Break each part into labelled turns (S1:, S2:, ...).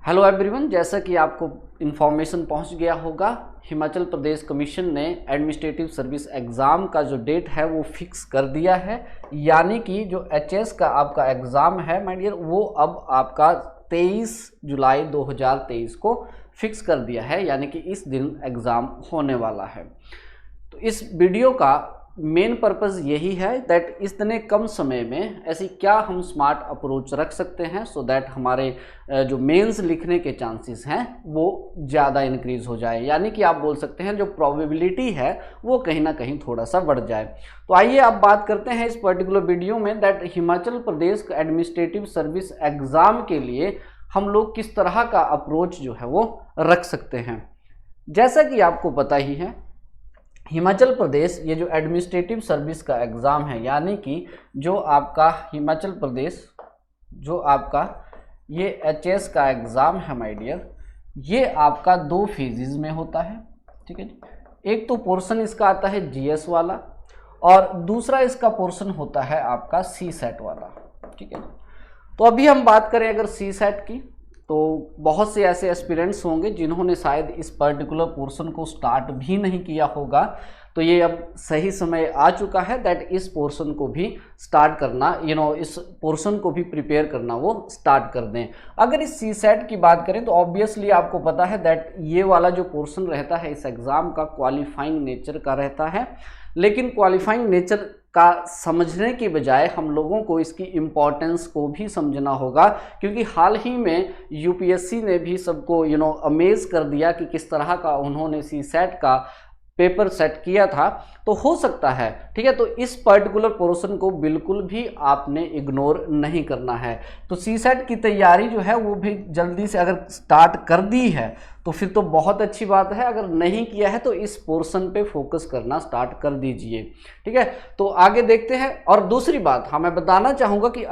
S1: Hello everyone, जैसा कि आपको इन्फॉर्मेशन पहुंच गया होगा, हिमाचल प्रदेश कमीशन ने एडमिनिस्ट्रेटिव सर्विस एग्ज़ाम का जो डेट है वो फिक्स कर दिया है। यानी कि जो एचएस का आपका एग्ज़ाम है माय डियर, वो अब आपका 23 जुलाई 2023 को फिक्स कर दिया है। यानी कि इस दिन एग्ज़ाम होने वाला है। तो इस वीडियो का मेन पर्पज़ यही है दैट इतने कम समय में ऐसी क्या हम स्मार्ट अप्रोच रख सकते हैं सो दैट हमारे जो मेंस लिखने के चांसेस हैं वो ज़्यादा इंक्रीज़ हो जाए। यानी कि आप बोल सकते हैं जो प्रोबेबिलिटी है वो कहीं ना कहीं थोड़ा सा बढ़ जाए। तो आइए आप बात करते हैं इस पर्टिकुलर वीडियो में that Himachal Pradesh administrative service exam के लिए हम लोग किस तरह का अप्रोच जो है वो रख सकते हैं। जैसा कि आपको पता ही है, हिमाचल प्रदेश ये जो एडमिनिस्ट्रेटिव सर्विस का एग्ज़ाम है, यानी कि जो आपका हिमाचल प्रदेश जो आपका ये एचएस का एग्ज़ाम है माय डियर, ये आपका 2 फेजेस में होता है। ठीक है जी। एक तो पोर्शन इसका आता है जीएस वाला और दूसरा इसका पोर्शन होता है आपका सी सेट वाला। ठीक है। तो अभी हम बात करें अगर सी सेट की, तो बहुत से ऐसे एस्पिरेंट्स होंगे जिन्होंने शायद इस पर्टिकुलर पोर्शन को स्टार्ट भी नहीं किया होगा। तो ये अब सही समय आ चुका है दैट इस पोर्शन को भी स्टार्ट करना, इस पोर्शन को भी प्रिपेयर करना वो स्टार्ट कर दें। अगर इस सी सेट की बात करें तो ऑब्वियसली आपको पता है दैट ये वाला जो पोर्शन रहता है इस एग्ज़ाम का क्वालिफाइंग नेचर का रहता है। लेकिन क्वालिफाइंग नेचर का समझने की बजाय हम लोगों को इसकी इम्पोर्टेंस को भी समझना होगा, क्योंकि हाल ही में यूपीएससी ने भी सबको अमेज कर दिया कि किस तरह का उन्होंने सी सेट का पेपर सेट किया था। तो हो सकता है, ठीक है, तो इस पर्टिकुलर पोर्शन को बिल्कुल भी आपने इग्नोर नहीं करना है। तो सी सेट की तैयारी जो है वो भी जल्दी से अगर स्टार्ट कर दी है तो फिर तो बहुत अच्छी बात है। अगर नहीं किया है तो इस पोर्शन पे फोकस करना स्टार्ट कर दीजिए। ठीक है, तो आगे देखते हैं। और दूसरी बात मैं बताना चाहूँगा कि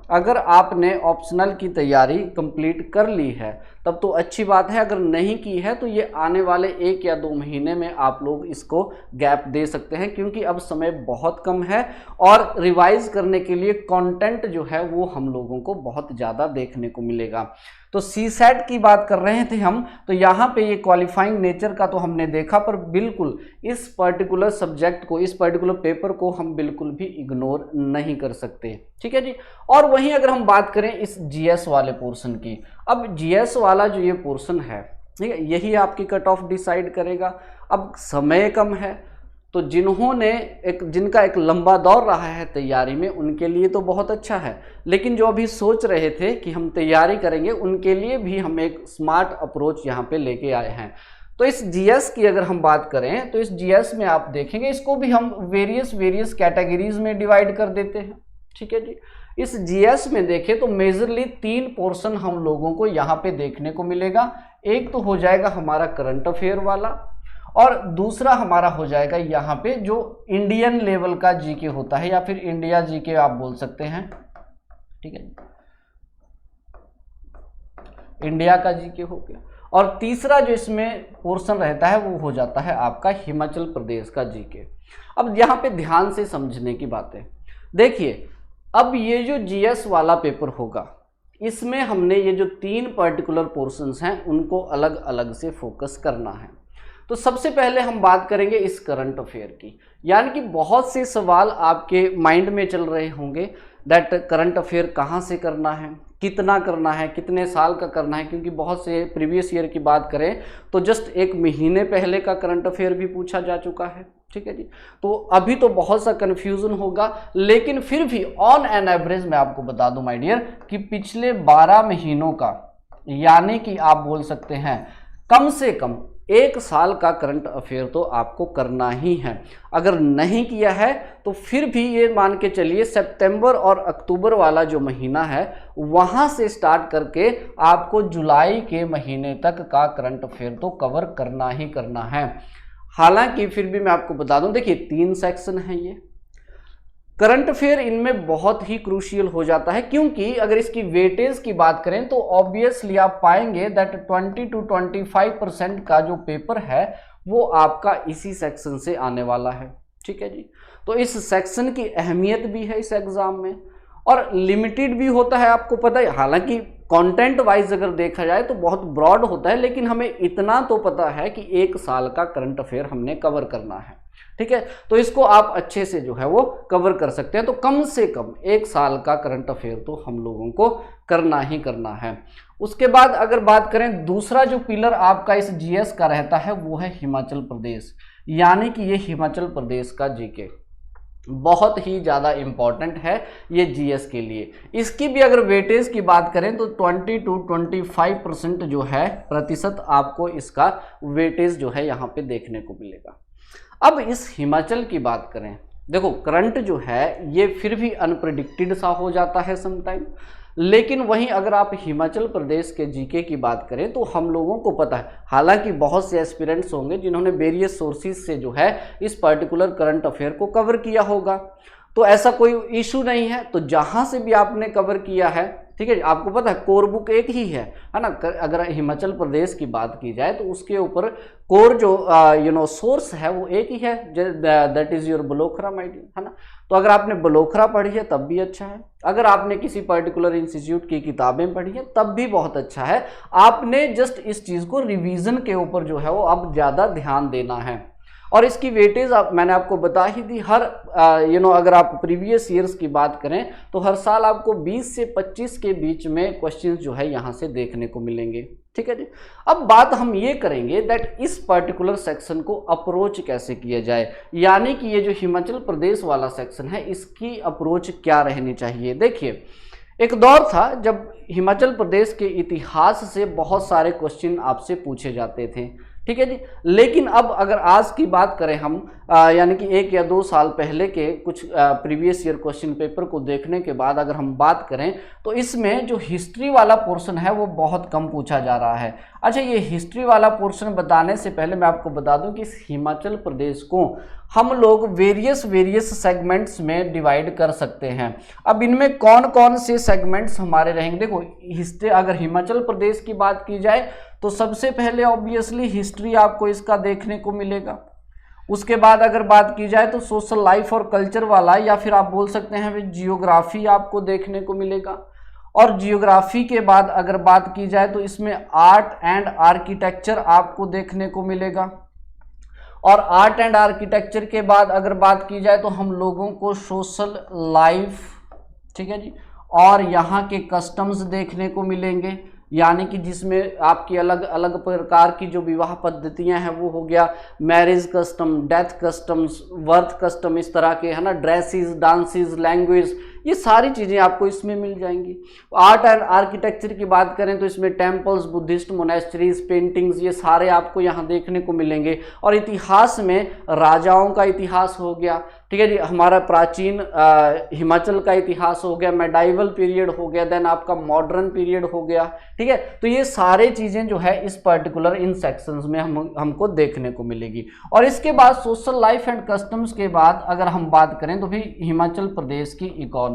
S1: अगर आपने ऑप्शनल की तैयारी कंप्लीट कर ली है तब तो अच्छी बात है। अगर नहीं की है तो ये आने वाले 1 या 2 महीने में आप लोग इसको गैप दे सकते हैं, क्योंकि अब समय बहुत कम है और रिवाइज करने के लिए कंटेंट जो है वो हम लोगों को बहुत ज़्यादा देखने को मिलेगा। तो सी सेट की बात कर रहे थे हम, तो यहाँ पे ये क्वालिफाइंग नेचर का तो हमने देखा, पर बिल्कुल इस पर्टिकुलर सब्जेक्ट को, इस पर्टिकुलर पेपर को हम बिल्कुल भी इग्नोर नहीं कर सकते। ठीक है जी। और वहीं अगर हम बात करें इस जीएस वाले पोर्शन की, अब जीएस वाला जो ये पोर्शन है, ठीक है, यही आपकी कट ऑफ डिसाइड करेगा। अब समय कम है तो जिनका एक लंबा दौर रहा है तैयारी में उनके लिए तो बहुत अच्छा है, लेकिन जो अभी सोच रहे थे कि हम तैयारी करेंगे उनके लिए भी हम एक स्मार्ट अप्रोच यहाँ पे लेके आए हैं। तो इस जीएस की अगर हम बात करें तो इस जीएस में आप देखेंगे इसको भी हम वेरियस कैटेगरीज में डिवाइड कर देते हैं। ठीक है जी। इस जीएस में देखें तो मेजरली 3 पोर्शन हम लोगों को यहाँ पे देखने को मिलेगा। एक तो हो जाएगा हमारा करंट अफेयर वाला और दूसरा हमारा हो जाएगा यहाँ पे जो इंडियन लेवल का जीके होता है या फिर इंडिया जीके आप बोल सकते हैं। ठीक है, इंडिया का जीके हो गया। और तीसरा जो इसमें पोर्शन रहता है वो हो जाता है आपका हिमाचल प्रदेश का जीके। अब यहाँ पे ध्यान से समझने की बातें देखिए, अब ये जो जीएस वाला पेपर होगा इसमें हमने ये जो 3 पर्टिकुलर पोर्शंस हैं उनको अलग अलग से फोकस करना है। तो सबसे पहले हम बात करेंगे इस करंट अफेयर की। यानी कि बहुत से सवाल आपके माइंड में चल रहे होंगे दैट करंट अफेयर कहाँ से करना है, कितना करना है, कितने साल का करना है, क्योंकि बहुत से प्रीवियस ईयर की बात करें तो जस्ट 1 महीने पहले का करंट अफेयर भी पूछा जा चुका है। ठीक है जी। तो अभी तो बहुत सा कन्फ्यूजन होगा, लेकिन फिर भी ऑन एन एवरेज मैं आपको बता दूं माय डियर कि पिछले 12 महीनों का, यानी कि आप बोल सकते हैं कम से कम 1 साल का करंट अफेयर तो आपको करना ही है। अगर नहीं किया है तो फिर भी ये मान के चलिए सितंबर और अक्टूबर वाला जो महीना है वहां से स्टार्ट करके आपको जुलाई के महीने तक का करंट अफेयर तो कवर करना ही करना है। हालांकि फिर भी मैं आपको बता दूं, देखिए 3 सेक्शन है ये करंट अफेयर, इनमें बहुत ही क्रूशियल हो जाता है, क्योंकि अगर इसकी वेटेज की बात करें तो ऑब्वियसली आप पाएंगे दैट 20 to 25% का जो पेपर है वो आपका इसी सेक्शन से आने वाला है। ठीक है जी। तो इस सेक्शन की अहमियत भी है इस एग्जाम में और लिमिटेड भी होता है, आपको पता है। हालांकि कंटेंट वाइज अगर देखा जाए तो बहुत ब्रॉड होता है, लेकिन हमें इतना तो पता है कि 1 साल का करंट अफेयर हमने कवर करना है, ठीक है। तो इसको आप अच्छे से जो है वो कवर कर सकते हैं। तो कम से कम 1 साल का करंट अफेयर तो हम लोगों को करना ही करना है। उसके बाद अगर बात करें, दूसरा जो पिलर आपका इस जीएस का रहता है वो है हिमाचल प्रदेश, यानी कि ये हिमाचल प्रदेश का जीके बहुत ही ज़्यादा इम्पॉर्टेंट है ये जीएस के लिए। इसकी भी अगर वेटेज की बात करें तो 20 to 25% जो है प्रतिशत आपको इसका वेटेज जो है यहाँ पे देखने को मिलेगा। अब इस हिमाचल की बात करें, देखो करंट जो है ये फिर भी अनप्रेडिक्टेड सा हो जाता है समटाइम, लेकिन वहीं अगर आप हिमाचल प्रदेश के जीके की बात करें तो हम लोगों को पता है, हालांकि बहुत से एस्पिरेंट्स होंगे जिन्होंने वेरियस सोर्सेज से जो है इस पर्टिकुलर करंट अफेयर को कवर किया होगा, तो ऐसा कोई इशू नहीं है। तो जहां से भी आपने कवर किया है, ठीक है, आपको पता है कोर बुक एक ही है ना। अगर हिमाचल प्रदेश की बात की जाए तो उसके ऊपर कोर जो सोर्स है वो एक ही है, दैट इज योर बलोखरा माय डियर, है ना। तो अगर आपने बलोखरा पढ़ी है तब भी अच्छा है, अगर आपने किसी पर्टिकुलर इंस्टीट्यूट की किताबें पढ़ी है तब भी बहुत अच्छा है। आपने जस्ट इस चीज़ को रिवीजन के ऊपर जो है वो अब ज़्यादा ध्यान देना है। और इसकी वेटेज मैंने आपको बता ही दी, हर अगर आप प्रीवियस ईयर्स की बात करें तो हर साल आपको 20 से 25 के बीच में क्वेश्चंस जो है यहाँ से देखने को मिलेंगे, ठीक है जी। अब बात हम ये करेंगे दैट इस पर्टिकुलर सेक्शन को अप्रोच कैसे किया जाए, यानी कि ये जो हिमाचल प्रदेश वाला सेक्शन है इसकी अप्रोच क्या रहनी चाहिए। देखिए, एक दौर था जब हिमाचल प्रदेश के इतिहास से बहुत सारे क्वेश्चन आपसे पूछे जाते थे, ठीक है जी। लेकिन अब अगर आज की बात करें हम, यानी कि 1 या 2 साल पहले के कुछ प्रीवियस ईयर क्वेश्चन पेपर को देखने के बाद अगर हम बात करें तो इसमें जो हिस्ट्री वाला पोर्शन है वो बहुत कम पूछा जा रहा है। अच्छा, ये हिस्ट्री वाला पोर्शन बताने से पहले मैं आपको बता दूं कि इस हिमाचल प्रदेश को हम लोग वेरियस सेगमेंट्स में डिवाइड कर सकते हैं। अब इनमें कौन कौन से सेगमेंट्स हमारे रहेंगे, देखो हिस्ट्री अगर हिमाचल प्रदेश की बात की जाए तो सबसे पहले ऑब्वियसली हिस्ट्री आपको इसका देखने को मिलेगा। उसके बाद अगर बात की जाए तो सोशल लाइफ और कल्चर वाला, या फिर आप बोल सकते हैं जियोग्राफी आपको देखने को मिलेगा। और जियोग्राफी के बाद अगर बात की जाए तो इसमें आर्ट एंड आर्किटेक्चर आपको देखने को मिलेगा। और आर्ट एंड आर्किटेक्चर के बाद अगर बात की जाए तो हम लोगों को सोशल लाइफ, ठीक है जी, और यहाँ के कस्टम्स देखने को मिलेंगे, यानी कि जिसमें आपकी अलग अलग प्रकार की जो विवाह पद्धतियां हैं वो हो गया, marriage custom, death customs, birth custom, इस तरह के, है ना, ड्रेसेस, डांसेस, लैंग्वेज, ये सारी चीज़ें आपको इसमें मिल जाएंगी। आर्ट एंड आर्किटेक्चर की बात करें तो इसमें टेम्पल्स, बुद्धिस्ट मोनेस्ट्रीज, पेंटिंग्स, ये सारे आपको यहाँ देखने को मिलेंगे। और इतिहास में राजाओं का इतिहास हो गया, ठीक है जी, हमारा प्राचीन हिमाचल का इतिहास हो गया, मेडाइवल पीरियड हो गया, देन आपका मॉडर्न पीरियड हो गया, ठीक है। तो ये सारे चीज़ें जो है इस पर्टिकुलर इन सेक्शंस में हमको देखने को मिलेगी। और इसके बाद सोशल लाइफ एंड कस्टम्स के बाद अगर हम बात करें तो भी हिमाचल प्रदेश की इकोनॉमी,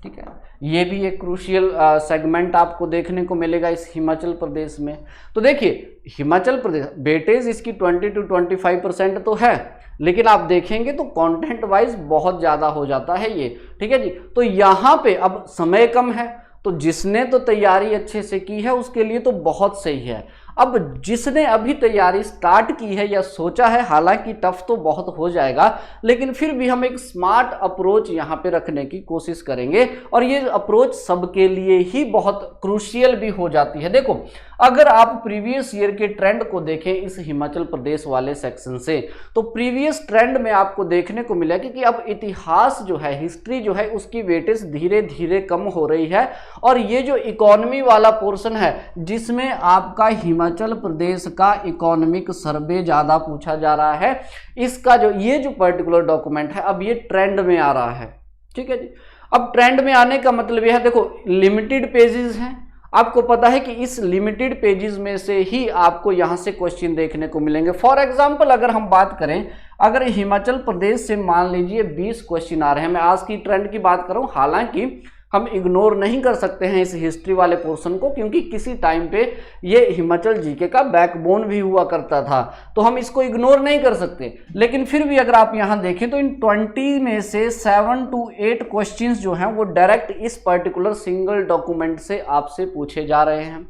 S1: ठीक है, ये भी एक क्रूशियल सेगमेंट आपको देखने को मिलेगा इस हिमाचल प्रदेश में। तो देखिए हिमाचल प्रदेश वेटेज इसकी 20 to 25% तो है, लेकिन आप देखेंगे तो कंटेंट वाइज बहुत ज़्यादा हो जाता है ये, ठीक है जी। तो यहाँ पे अब समय कम है, तो जिसने तो तैयारी अच्छे से की है उसके लिए तो बहुत सही है। अब जिसने अभी तैयारी स्टार्ट की है या सोचा है, हालांकि टफ तो बहुत हो जाएगा, लेकिन फिर भी हम एक स्मार्ट अप्रोच यहाँ पे रखने की कोशिश करेंगे। और ये अप्रोच सबके लिए ही बहुत क्रूशियल भी हो जाती है। देखो, अगर आप प्रीवियस ईयर के ट्रेंड को देखें इस हिमाचल प्रदेश वाले सेक्शन से, तो प्रीवियस ट्रेंड में आपको देखने को मिला कि अब इतिहास जो है, हिस्ट्री जो है, उसकी वेटेज धीरे धीरे कम हो रही है। और ये जो इकोनॉमी वाला पोर्शन है जिसमें आपका हिमाचल प्रदेश का इकोनॉमिक सर्वे ज़्यादा पूछा जा रहा है, इसका ये जो पर्टिकुलर डॉक्यूमेंट है अब ये ट्रेंड में आ रहा है, ठीक है जी। अब ट्रेंड में आने का मतलब यह है, देखो लिमिटेड पेजेस हैं, आपको पता है कि इस लिमिटेड पेजेस में से ही आपको यहाँ से क्वेश्चन देखने को मिलेंगे। फॉर एग्जांपल अगर हम बात करें, अगर हिमाचल प्रदेश से मान लीजिए 20 क्वेश्चन आ रहे हैं, मैं आज की ट्रेंड की बात कर रहा हूँ, हालांकि हम इग्नोर नहीं कर सकते हैं इस हिस्ट्री वाले पोर्शन को, क्योंकि किसी टाइम पे ये हिमाचल जीके का बैकबोन भी हुआ करता था, तो हम इसको इग्नोर नहीं कर सकते। लेकिन फिर भी अगर आप यहाँ देखें तो इन 20 में से 7 to 8 क्वेश्चंस जो हैं वो डायरेक्ट इस पर्टिकुलर सिंगल डॉक्यूमेंट से आपसे पूछे जा रहे हैं।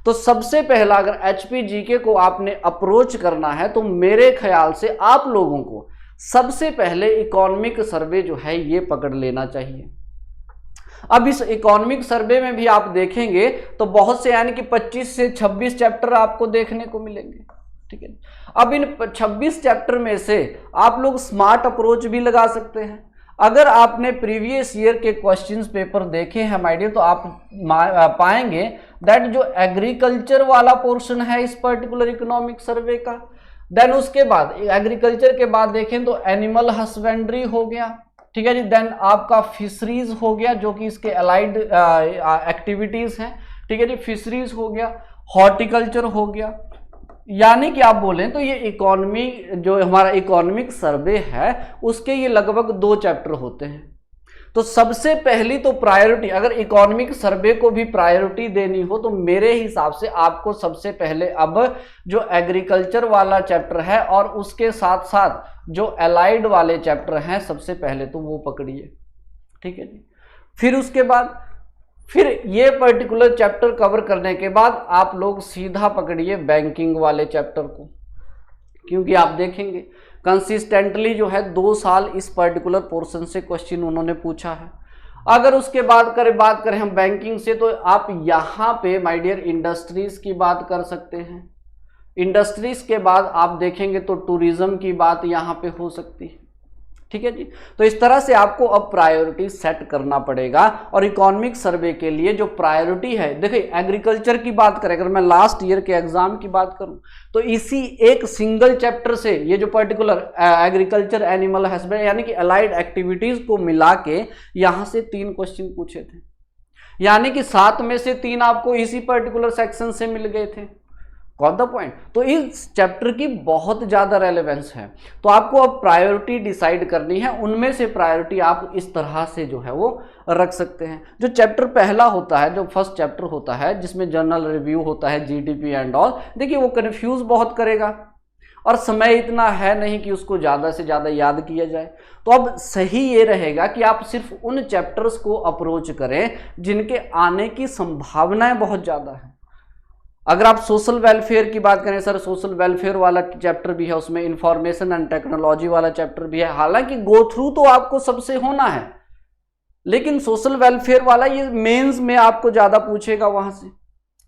S1: तो सबसे पहला अगर एचपी जीके को आपने अप्रोच करना है तो मेरे ख्याल से आप लोगों को सबसे पहले इकोनॉमिक सर्वे जो है ये पकड़ लेना चाहिए। अब इस इकोनॉमिक सर्वे में भी आप देखेंगे तो बहुत से यानी कि 25 से 26 चैप्टर आपको देखने को मिलेंगे, ठीक है। अब इन 26 चैप्टर में से आप लोग स्मार्ट अप्रोच भी लगा सकते हैं। अगर आपने प्रीवियस ईयर के क्वेश्चंस पेपर देखे हैं माय डियर, तो आप पाएंगे दैट जो एग्रीकल्चर वाला पोर्शन है इस पर्टिकुलर इकोनॉमिक सर्वे का, देन उसके बाद एग्रीकल्चर के बाद देखें तो एनिमल हस्बेंड्री हो गया, ठीक है जी, देन आपका फिशरीज हो गया जो कि इसके अलाइड एक्टिविटीज हैं, ठीक है जी, फिशरीज हो गया, हॉर्टिकल्चर हो गया। यानी कि आप बोलें तो ये इकोनॉमी जो हमारा इकोनॉमिक सर्वे है उसके ये लगभग 2 चैप्टर होते हैं। तो सबसे पहली तो प्रायोरिटी, अगर इकोनॉमिक सर्वे को भी प्रायोरिटी देनी हो तो मेरे हिसाब से आपको सबसे पहले अब जो एग्रीकल्चर वाला चैप्टर है और उसके साथ साथ जो अलाइड वाले चैप्टर हैं सबसे पहले तो वो पकड़िए, ठीक है जी। फिर उसके बाद फिर ये पर्टिकुलर चैप्टर कवर करने के बाद आप लोग सीधा पकड़िए बैंकिंग वाले चैप्टर को, क्योंकि आप देखेंगे कंसिस्टेंटली जो है 2 साल इस पर्टिकुलर पोर्शन से क्वेश्चन उन्होंने पूछा है। अगर उसके बाद करें हम बैंकिंग से, तो आप यहाँ पे माय डियर इंडस्ट्रीज की बात कर सकते हैं। इंडस्ट्रीज के बाद आप देखेंगे तो टूरिज्म की बात यहाँ पे हो सकती है, ठीक है जी। तो इस तरह से आपको अब प्रायोरिटी सेट करना पड़ेगा। और इकोनॉमिक सर्वे के लिए जो प्रायोरिटी है, देखिए एग्रीकल्चर की बात करें, अगर मैं लास्ट ईयर के एग्जाम की बात करूं तो इसी एक सिंगल चैप्टर से ये जो पर्टिकुलर एग्रीकल्चर एनिमल हस्बेंड्री यानी कि अलाइड एक्टिविटीज को मिला के यहां से 3 क्वेश्चन पूछे थे, यानी कि 7 में से 3 आपको इसी पर्टिकुलर सेक्शन से मिल गए थे। Got the point. तो इस चैप्टर की बहुत ज़्यादा रेलेवेंस है, तो आपको अब प्रायोरिटी डिसाइड करनी है। उनमें से प्रायोरिटी आप इस तरह से जो है वो रख सकते हैं। जो चैप्टर पहला होता है, जो फर्स्ट चैप्टर होता है जिसमें जनरल रिव्यू होता है, जीडीपी एंड ऑल, देखिए वो कन्फ्यूज बहुत करेगा और समय इतना है नहीं कि उसको ज़्यादा से ज़्यादा याद किया जाए। तो अब सही ये रहेगा कि आप सिर्फ उन चैप्टर्स को अप्रोच करें जिनके आने की संभावनाएं बहुत ज़्यादा है। अगर आप सोशल वेलफेयर की बात करें, सर सोशल वेलफेयर वाला चैप्टर भी है, उसमें इंफॉर्मेशन एंड टेक्नोलॉजी वाला चैप्टर भी है। हालांकि गो थ्रू तो आपको सबसे होना है, लेकिन सोशल वेलफेयर वाला ये मेंस में आपको ज्यादा पूछेगा वहां से,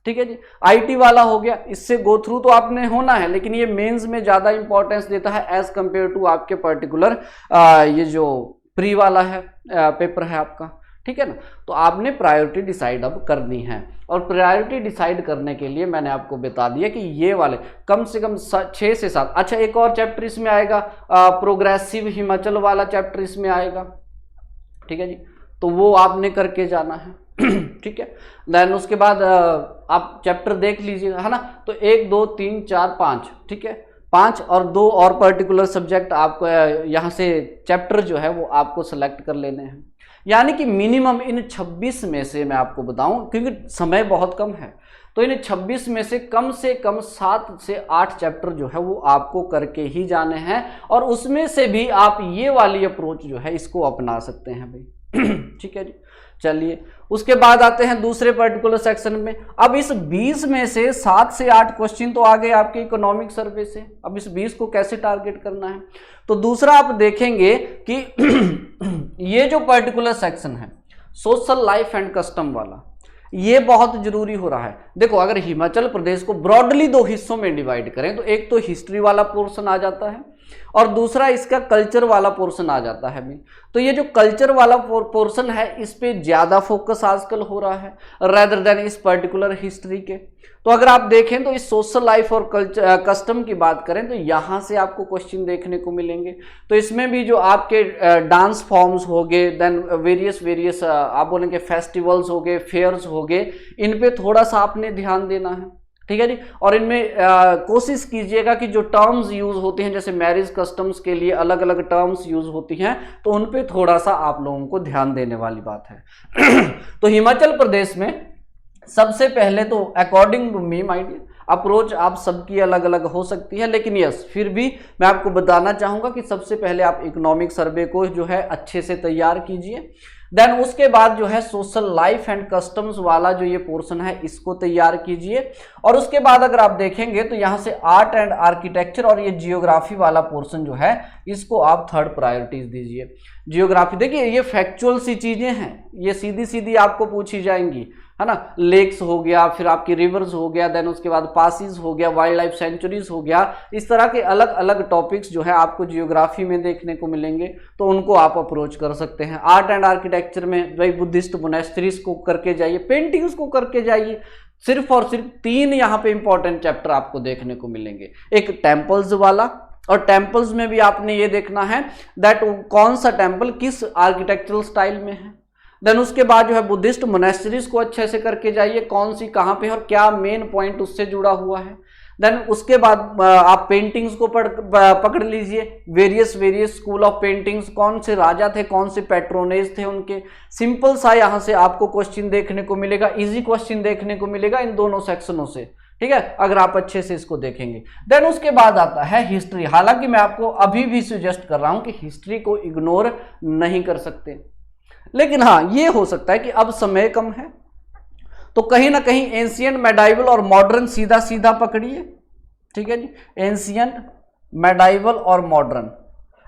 S1: ठीक है जी। आईटी वाला हो गया, इससे गो थ्रू तो आपने होना है, लेकिन ये मेंस में ज्यादा इंपॉर्टेंस देता है एज कंपेयर टू आपके पर्टिकुलर ये जो प्री वाला है पेपर है आपका, ठीक है ना। तो आपने प्रायोरिटी डिसाइड अब करनी है, और प्रायोरिटी डिसाइड करने के लिए मैंने आपको बता दिया कि ये वाले कम से कम 6 से 7। अच्छा, एक और चैप्टर इसमें आएगा, प्रोग्रेसिव हिमाचल वाला चैप्टर इसमें आएगा, ठीक है जी। तो वो आपने करके जाना है, ठीक है। देन उसके बाद आप चैप्टर देख लीजिएगा, है ना। तो 1 2 3 4 5, ठीक है, 5 और 2 और पर्टिकुलर सब्जेक्ट आपको यहाँ से चैप्टर जो है वो आपको सेलेक्ट कर लेने हैं। यानी कि मिनिमम इन 26 में से मैं आपको बताऊं, क्योंकि समय बहुत कम है, तो इन 26 में से कम 7 से 8 चैप्टर जो है वो आपको करके ही जाने हैं, और उसमें से भी आप ये वाली अप्रोच जो है इसको अपना सकते हैं भाई, ठीक है जी। चलिए उसके बाद आते हैं दूसरे पर्टिकुलर सेक्शन में। अब इस 20 में से 7 से 8 क्वेश्चन तो आ गए आपके इकोनॉमिक सर्वे से। अब इस 20 को कैसे टारगेट करना है, तो दूसरा आप देखेंगे कि ये जो पर्टिकुलर सेक्शन है सोशल लाइफ एंड कस्टम वाला, ये बहुत जरूरी हो रहा है। देखो अगर हिमाचल प्रदेश को ब्रॉडली 2 हिस्सों में डिवाइड करें तो एक तो हिस्ट्री वाला पोर्शन आ जाता है और दूसरा इसका कल्चर वाला पोर्शन आ जाता है। तो ये जो कल्चर वाला पोर्शन है इस पे ज्यादा फोकस आजकल हो रहा है रेदर देन इस पर्टिकुलर हिस्ट्री के। तो अगर आप देखें तो इस सोशल लाइफ और कल्चर कस्टम की बात करें तो यहाँ से आपको क्वेश्चन देखने को मिलेंगे। तो इसमें भी जो आपके डांस फॉर्म्स हो गए, देन वेरियस आप बोलेंगे फेस्टिवल्स हो गए, फेयर्स हो गए, इन पे थोड़ा सा आपने ध्यान देना है, ठीक है जी। और इनमें कोशिश कीजिएगा कि जो टर्म्स यूज होते हैं, जैसे मैरिज कस्टम्स के लिए अलग अलग टर्म्स यूज होती हैं, तो उन पे थोड़ा सा आप लोगों को ध्यान देने वाली बात है। तो हिमाचल प्रदेश में सबसे पहले तो according to me my dear, approach आप सबकी अलग अलग हो सकती है, लेकिन यस फिर भी मैं आपको बताना चाहूंगा कि सबसे पहले आप इकोनॉमिक सर्वे को जो है अच्छे से तैयार कीजिए। देन उसके बाद जो है सोशल लाइफ एंड कस्टम्स वाला जो ये पोर्शन है इसको तैयार कीजिए। और उसके बाद अगर आप देखेंगे तो यहाँ से आर्ट एंड आर्किटेक्चर और ये जियोग्राफी वाला पोर्शन जो है इसको आप थर्ड प्रायोरिटीज दीजिए। जियोग्राफी देखिए ये फैक्चुअल सी चीजें हैं, ये सीधी सीधी आपको पूछी जाएंगी, है ना। लेक्स हो गया, फिर आपकी रिवर्स हो गया, देन उसके बाद पासिस हो गया, वाइल्ड लाइफ सेंचुरीज हो गया, इस तरह के अलग अलग टॉपिक्स जो है आपको जियोग्राफी में देखने को मिलेंगे, तो उनको आप अप्रोच कर सकते हैं। आर्ट एंड आर्किटेक्चर में भाई बुद्धिस्ट मोनेस्ट्रीज को करके जाइए, पेंटिंग्स को करके जाइए। सिर्फ और सिर्फ 3 यहाँ पे इंपॉर्टेंट चैप्टर आपको देखने को मिलेंगे, एक टेम्पल्स वाला, और टेम्पल्स में भी आपने ये देखना है दैट कौन सा टेम्पल किस आर्किटेक्चरल स्टाइल में है। देन उसके बाद जो है बुद्धिस्ट मोनेस्ट्रीज को अच्छे से करके जाइए, कौन सी कहाँ पे और क्या मेन पॉइंट उससे जुड़ा हुआ है। देन उसके बाद आप पेंटिंग्स को पकड़ लीजिए, वेरियस स्कूल ऑफ पेंटिंग्स, कौन से राजा थे, कौन से पैट्रोनेज थे उनके। सिंपल सा यहाँ से आपको क्वेश्चन देखने को मिलेगा, इजी क्वेश्चन देखने को मिलेगा इन दोनों सेक्शनों से, ठीक है, अगर आप अच्छे से इसको देखेंगे। देन उसके बाद आता है हिस्ट्री। हालांकि मैं आपको अभी भी सजेस्ट कर रहा हूं कि हिस्ट्री को इग्नोर नहीं कर सकते, लेकिन हाँ ये हो सकता है कि अब समय कम है तो कहीं ना कहीं एंशियंट, मेडाइवल और मॉडर्न सीधा सीधा पकड़िए, ठीक है जी। एंशियंट, मेडाइवल और मॉडर्न,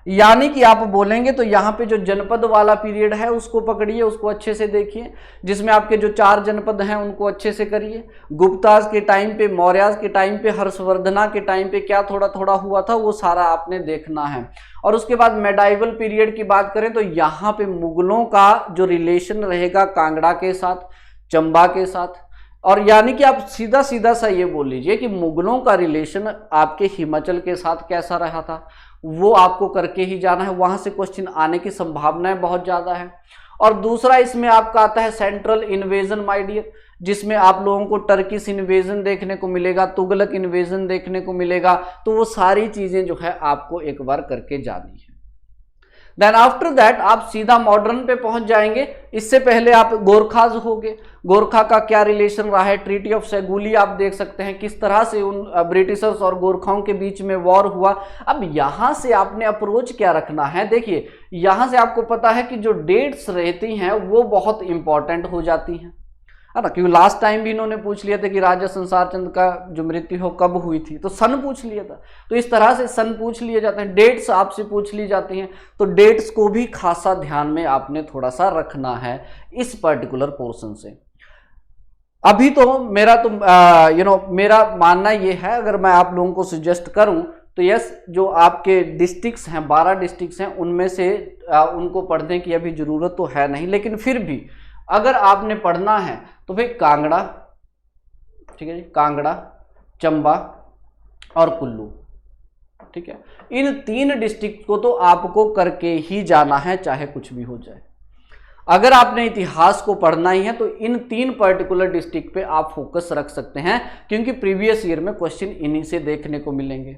S1: यानी कि आप बोलेंगे तो यहाँ पे जो जनपद वाला पीरियड है उसको पकड़िए, उसको अच्छे से देखिए, जिसमें आपके जो 4 जनपद हैं उनको अच्छे से करिए। गुप्ताज के टाइम पे, मौर्याज के टाइम पे, हर्षवर्धना के टाइम पे क्या थोड़ा थोड़ा हुआ था वो सारा आपने देखना है। और उसके बाद मेडाइवल पीरियड की बात करें तो यहाँ पे मुगलों का जो रिलेशन रहेगा कांगड़ा के साथ, चंबा के साथ, और यानी कि आप सीधा सीधा सा ये बोल लीजिए कि मुगलों का रिलेशन आपके हिमाचल के साथ कैसा रहा था, वो आपको करके ही जाना है। वहां से क्वेश्चन आने की संभावनाएं बहुत ज्यादा है। और दूसरा इसमें आपका आता है सेंट्रल इन्वेजन माय डियर, जिसमें आप लोगों को टर्किश इन्वेजन देखने को मिलेगा, तुगलक इन्वेजन देखने को मिलेगा। तो वो सारी चीजें जो है आपको एक बार करके जानी है। देन आफ्टर दैट आप सीधा मॉडर्न पे पहुंच जाएंगे। इससे पहले आप गोरखाज होगे, गोरखा का क्या रिलेशन रहा है, ट्रीटी ऑफ सेगुली आप देख सकते हैं, किस तरह से उन ब्रिटिशर्स और गोरखाओं के बीच में वॉर हुआ। अब यहां से आपने अप्रोच क्या रखना है, देखिए यहां से आपको पता है कि जो डेट्स रहती हैं वो बहुत इंपॉर्टेंट हो जाती हैं, है ना, क्योंकि लास्ट टाइम भी इन्होंने पूछ लिया था कि राजा संसार चंद का जो मृत्यु हो कब हुई थी, तो सन पूछ लिया था। तो इस तरह से सन पूछ लिए जाते हैं, डेट्स आपसे पूछ ली जाती हैं, तो डेट्स को भी खासा ध्यान में आपने थोड़ा सा रखना है इस पर्टिकुलर पोर्शन से। अभी तो मेरा तो मेरा मानना ये है, अगर मैं आप लोगों को सजेस्ट करूं तो यस, जो आपके डिस्ट्रिक्ट्स हैं 12 डिस्ट्रिक्ट्स हैं उनमें से उनको पढ़ने की अभी जरूरत तो है नहीं, लेकिन फिर भी अगर आपने पढ़ना है तो भाई कांगड़ा, ठीक है जी, कांगड़ा, चंबा और कुल्लू, ठीक है, इन 3 डिस्ट्रिक्ट को तो आपको करके ही जाना है चाहे कुछ भी हो जाए। अगर आपने इतिहास को पढ़ना ही है तो इन 3 पर्टिकुलर डिस्ट्रिक्ट पे आप फोकस रख सकते हैं, क्योंकि प्रीवियस ईयर में क्वेश्चन इन्हीं से देखने को मिलेंगे।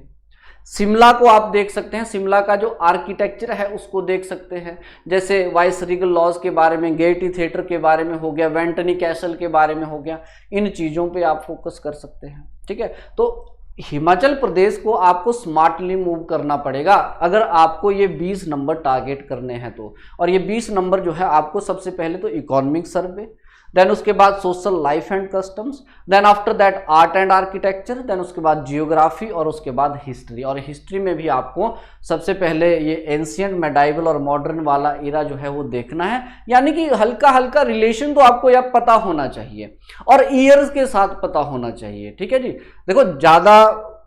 S1: शिमला को आप देख सकते हैं, शिमला का जो आर्किटेक्चर है उसको देख सकते हैं, जैसे वाइस रीगल लॉज के बारे में, गेयटी थिएटर के बारे में हो गया, वेंटनी कैसल के बारे में हो गया, इन चीज़ों पे आप फोकस कर सकते हैं, ठीक है। तो हिमाचल प्रदेश को आपको स्मार्टली मूव करना पड़ेगा अगर आपको ये 20 नंबर टारगेट करने हैं तो। और ये 20 नंबर जो है आपको सबसे पहले तो इकोनॉमिक सर्वे, देन उसके बाद social life and customs, then after that art and architecture, then उसके बाद जियोग्राफी और उसके बाद हिस्ट्री। और हिस्ट्री में भी आपको सबसे पहले ये एंशिएंट, मेडाइवल और मॉडर्न वाला एरा जो है वो देखना है, यानी कि हल्का हल्का रिलेशन तो आपको यह पता होना चाहिए और ईयर्स के साथ पता होना चाहिए, ठीक है जी। देखो ज़्यादा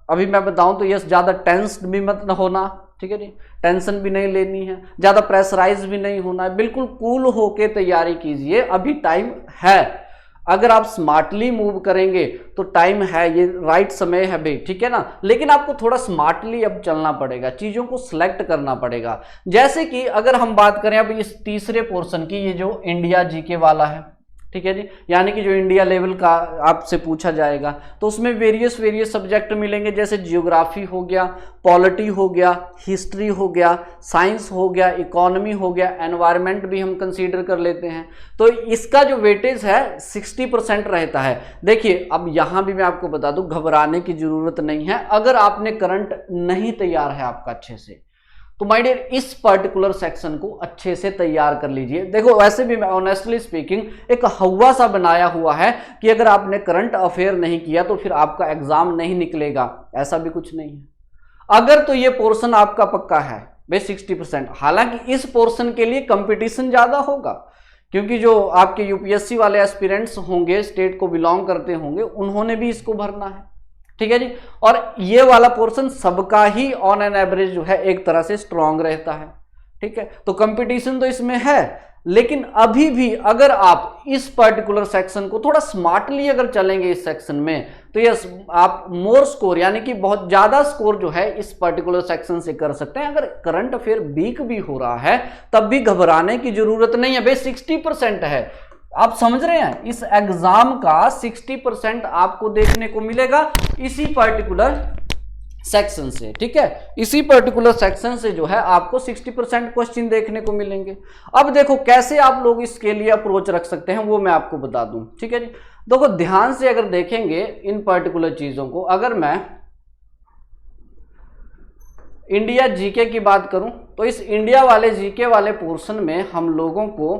S1: अभी मैं बताऊं तो यस, ज़्यादा टेंस्ड भी मत होना, ठीक है जी, टेंशन भी नहीं लेनी है, ज़्यादा प्रेशराइज भी नहीं होना है, बिल्कुल कूल होके तैयारी कीजिए, अभी टाइम है। अगर आप स्मार्टली मूव करेंगे तो टाइम है, ये राइट समय है भाई, ठीक है ना। लेकिन आपको थोड़ा स्मार्टली अब चलना पड़ेगा, चीज़ों को सिलेक्ट करना पड़ेगा। जैसे कि अगर हम बात करें अब इस तीसरे पोर्शन की, ये जो इंडिया जीके वाला है, ठीक है जी, यानी कि जो इंडिया लेवल का आपसे पूछा जाएगा तो उसमें वेरियस सब्जेक्ट मिलेंगे, जैसे जियोग्राफी हो गया, पॉलिटी हो गया, हिस्ट्री हो गया, साइंस हो गया, इकोनॉमी हो गया, एनवायरनमेंट भी हम कंसीडर कर लेते हैं। तो इसका जो वेटेज है 60% रहता है। देखिए अब यहां भी मैं आपको बता दूं, घबराने की जरूरत नहीं है अगर आपने करंट नहीं तैयार है आपका अच्छे से, तो माय डियर इस पर्टिकुलर सेक्शन को अच्छे से तैयार कर लीजिए। देखो वैसे भी मैं ऑनेस्टली स्पीकिंग एक हवा सा बनाया हुआ है कि अगर आपने करंट अफेयर नहीं किया तो फिर आपका एग्जाम नहीं निकलेगा, ऐसा भी कुछ नहीं है। अगर तो ये पोर्शन आपका पक्का है भाई 60%, हालांकि इस पोर्शन के लिए कंपटीशन ज्यादा होगा क्योंकि जो आपके यूपीएससी वाले एस्पिरेंट्स होंगे, स्टेट को बिलोंग करते होंगे, उन्होंने भी इसको भरना है, ठीक है जी। और ये वाला पोर्शन सबका ही ऑन एन एवरेज जो है एक तरह से स्ट्रांग रहता है, ठीक है। तो कंपटीशन तो इसमें है, लेकिन अभी भी अगर आप इस पर्टिकुलर सेक्शन को थोड़ा स्मार्टली अगर चलेंगे इस सेक्शन में, तो यस आप मोर स्कोर यानी कि बहुत ज्यादा स्कोर जो है इस पर्टिकुलर सेक्शन से कर सकते हैं। अगर करंट अफेयर वीक भी हो रहा है तब भी घबराने की जरूरत नहीं है भाई, 60% है। आप समझ रहे हैं, इस एग्जाम का 60% आपको देखने को मिलेगा इसी पर्टिकुलर सेक्शन से, ठीक है। इसी पर्टिकुलर सेक्शन से जो है आपको 60% क्वेश्चन देखने को मिलेंगे। अब देखो कैसे आप लोग इसके लिए अप्रोच रख सकते हैं वो मैं आपको बता दूं, ठीक है जी। देखो ध्यान से अगर देखेंगे इन पर्टिकुलर चीजों को, अगर मैं इंडिया जीके की बात करूं तो इस इंडिया वाले जीके वाले पोर्शन में हम लोगों को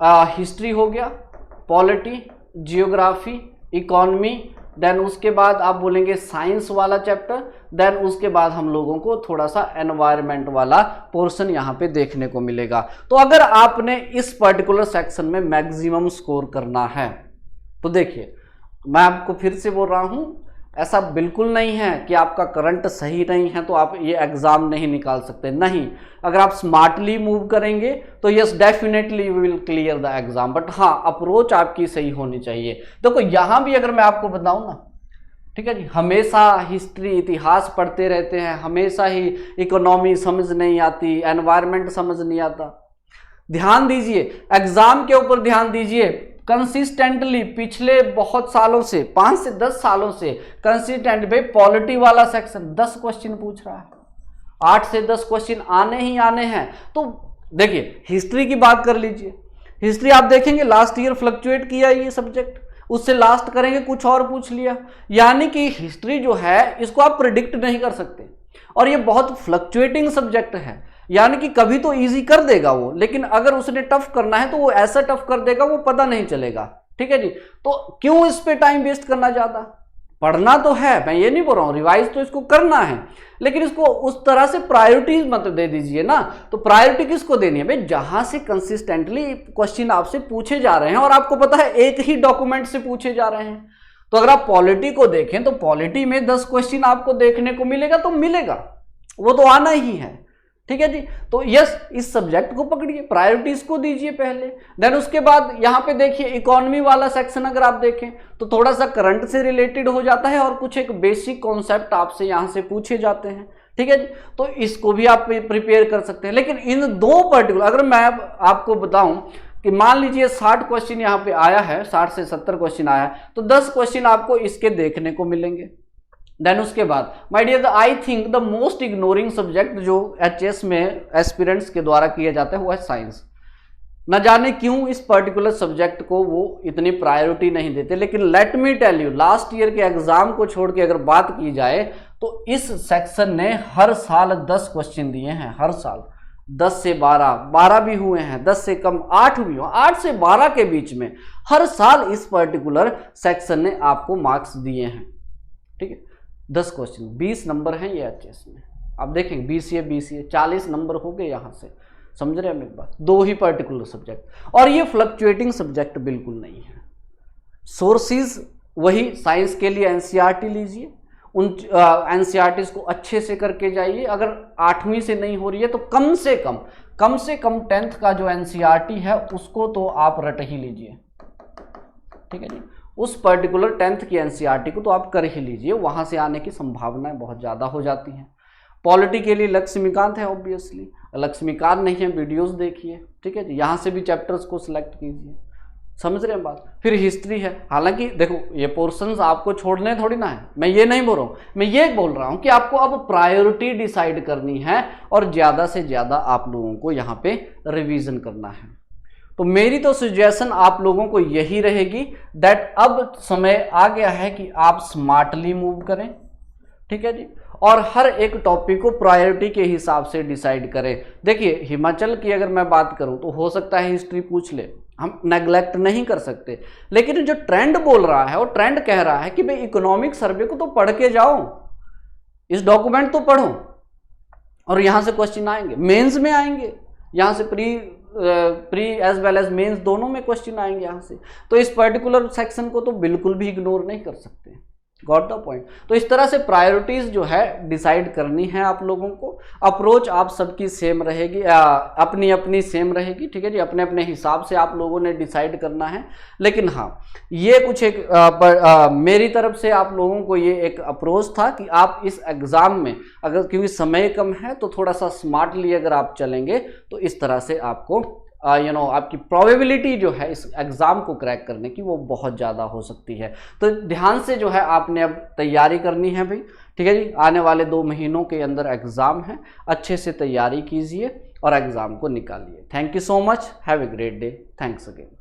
S1: हिस्ट्री हो गया, पॉलिटी, जियोग्राफी, इकोनॉमी, देन उसके बाद आप बोलेंगे साइंस वाला चैप्टर, देन उसके बाद हम लोगों को थोड़ा सा एनवायरनमेंट वाला पोर्शन यहाँ पे देखने को मिलेगा। तो अगर आपने इस पर्टिकुलर सेक्शन में मैक्सिमम स्कोर करना है तो देखिए मैं आपको फिर से बोल रहा हूँ, ऐसा बिल्कुल नहीं है कि आपका करंट सही नहीं है तो आप ये एग्जाम नहीं निकाल सकते, नहीं। अगर आप स्मार्टली मूव करेंगे तो yes definitely you will clear the exam, but हाँ अप्रोच आपकी सही होनी चाहिए। देखो यहाँ भी अगर मैं आपको बताऊं ना, ठीक है जी, हमेशा हिस्ट्री इतिहास पढ़ते रहते हैं, हमेशा ही इकोनॉमी समझ नहीं आती, एनवायरनमेंट समझ नहीं आता। ध्यान दीजिए एग्जाम के ऊपर, ध्यान दीजिए कंसिस्टेंटली पिछले बहुत सालों से 5 से 10 सालों से कंसिस्टेंट भाई पॉलिटी वाला सेक्शन 10 क्वेश्चन पूछ रहा है, 8 से 10 क्वेश्चन आने ही आने हैं। तो देखिए हिस्ट्री की बात कर लीजिए, हिस्ट्री आप देखेंगे लास्ट ईयर फ्लक्चुएट किया ये सब्जेक्ट, उससे लास्ट करेंगे कुछ और पूछ लिया, यानी कि हिस्ट्री जो है इसको आप प्रिडिक्ट नहीं कर सकते और ये बहुत फ्लक्चुएटिंग सब्जेक्ट है, यानी कि कभी तो इजी कर देगा वो, लेकिन अगर उसने टफ करना है तो वो ऐसा टफ कर देगा वो पता नहीं चलेगा, ठीक है जी। तो क्यों इस पे टाइम वेस्ट करना ज्यादा, पढ़ना तो है, मैं ये नहीं बोल रहा हूँ, रिवाइज तो इसको करना है, लेकिन इसको उस तरह से प्रायोरिटीज मत दे दीजिए ना। तो प्रायोरिटी किसको देनी है भाई, जहां से कंसिस्टेंटली क्वेश्चन आपसे पूछे जा रहे हैं और आपको पता है एक ही डॉक्यूमेंट से पूछे जा रहे हैं। तो अगर आप पॉलिटी को देखें तो पॉलिटी में 10 क्वेश्चन आपको देखने को मिलेगा, तो मिलेगा, वो तो आना ही है, ठीक है जी। तो यस इस सब्जेक्ट को पकड़िए, प्रायोरिटीज को दीजिए पहले, देन उसके बाद यहाँ पे देखिए इकोनॉमी वाला सेक्शन अगर आप देखें तो थोड़ा सा करंट से रिलेटेड हो जाता है और कुछ एक बेसिक कॉन्सेप्ट आपसे यहाँ से पूछे जाते हैं, ठीक है जी। तो इसको भी आप प्रिपेयर कर सकते हैं। लेकिन इन दो पर्टिकुलर अगर मैं आपको बताऊं कि मान लीजिए 60 क्वेश्चन यहाँ पे आया है, 60 से 70 क्वेश्चन आया है, तो 10 क्वेश्चन आपको इसके देखने को मिलेंगे। देन उसके बाद my dear I think the most ignoring subject जो एचएस में एस्पिरेंट्स के द्वारा किया जाता है वो है साइंस। न जाने क्यों इस पर्टिकुलर सब्जेक्ट को वो इतनी प्रायोरिटी नहीं देते, लेकिन let me tell you last year के एग्जाम को छोड़ के अगर बात की जाए तो इस सेक्शन ने हर साल 10 क्वेश्चन दिए हैं, हर साल 10 से 12 भी हुए हैं, 10 से कम 8 भी हुए, 8 से 12 के बीच में हर साल इस पर्टिकुलर सेक्शन ने आपको मार्क्स दिए हैं, ठीक है। 10 क्वेश्चन 20 नंबर हैं ये एचएस में, आप देखेंगे बीसीए 40 नंबर हो गए यहाँ से, समझ रहे हैं मेरी बात। 2 ही पर्टिकुलर सब्जेक्ट और ये फ्लक्चुएटिंग सब्जेक्ट बिल्कुल नहीं है। सोर्सेज वही साइंस के लिए एनसीईआरटी लीजिए, उन एनसीईआरटी को अच्छे से करके जाइए। अगर 8वीं से नहीं हो रही है तो कम से कम 10th का जो एनसीईआरटी है उसको तो आप रट ही लीजिए, ठीक है जी। उस पर्टिकुलर 10th की एनसीईआरटी को तो आप कर ही लीजिए, वहां से आने की संभावनाएं बहुत ज़्यादा हो जाती हैं। पॉलिटी के लिए लक्ष्मीकांत है, ऑब्वियसली लक्ष्मीकांत नहीं है वीडियोस देखिए, ठीक है जी। यहाँ से भी चैप्टर्स को सिलेक्ट कीजिए, समझ रहे हैं बात। फिर हिस्ट्री है, हालांकि देखो ये पोर्शंस आपको छोड़ने थोड़ी ना है, मैं ये नहीं बोल रहा हूँ, मैं ये बोल रहा हूँ कि आपको अब प्रायोरिटी डिसाइड करनी है और ज़्यादा से ज़्यादा आप लोगों को यहाँ पे रिवीजन करना है। तो मेरी तो सजेशन आप लोगों को यही रहेगी दैट अब समय आ गया है कि आप स्मार्टली मूव करें, ठीक है जी, और हर एक टॉपिक को प्रायोरिटी के हिसाब से डिसाइड करें। देखिए हिमाचल की अगर मैं बात करूं तो हो सकता है हिस्ट्री पूछ ले, हम नेग्लेक्ट नहीं कर सकते, लेकिन जो ट्रेंड बोल रहा है वो ट्रेंड कह रहा है कि भाई इकोनॉमिक सर्वे को तो पढ़ के जाओ, इस डॉक्यूमेंट तो पढ़ो, और यहां से क्वेश्चन आएंगे, मेंस में आएंगे, यहां से pre as well as mains दोनों में क्वेश्चन आएंगे यहां से। तो इस पर्टिकुलर सेक्शन को तो बिल्कुल भी इग्नोर नहीं कर सकते। Got the point. तो इस तरह से प्रायोरिटीज जो है डिसाइड करनी है आप लोगों को। अप्रोच आप सबकी सेम रहेगी, अपनी अपनी सेम रहेगी, ठीक है जी, अपने अपने हिसाब से आप लोगों ने डिसाइड करना है। लेकिन हाँ, ये कुछ एक मेरी तरफ से आप लोगों को ये एक अप्रोच था कि आप इस एग्जाम में अगर, क्योंकि समय कम है, तो थोड़ा सा स्मार्टली अगर आप चलेंगे तो इस तरह से आपको आपकी प्रोबेबिलिटी जो है इस एग्ज़ाम को क्रैक करने की वो बहुत ज़्यादा हो सकती है। तो ध्यान से जो है आपने अब तैयारी करनी है भाई, ठीक है जी। आने वाले 2 महीनों के अंदर एग्ज़ाम है, अच्छे से तैयारी कीजिए और एग्ज़ाम को निकालिए। Thank you so much, have a great day, thanks again.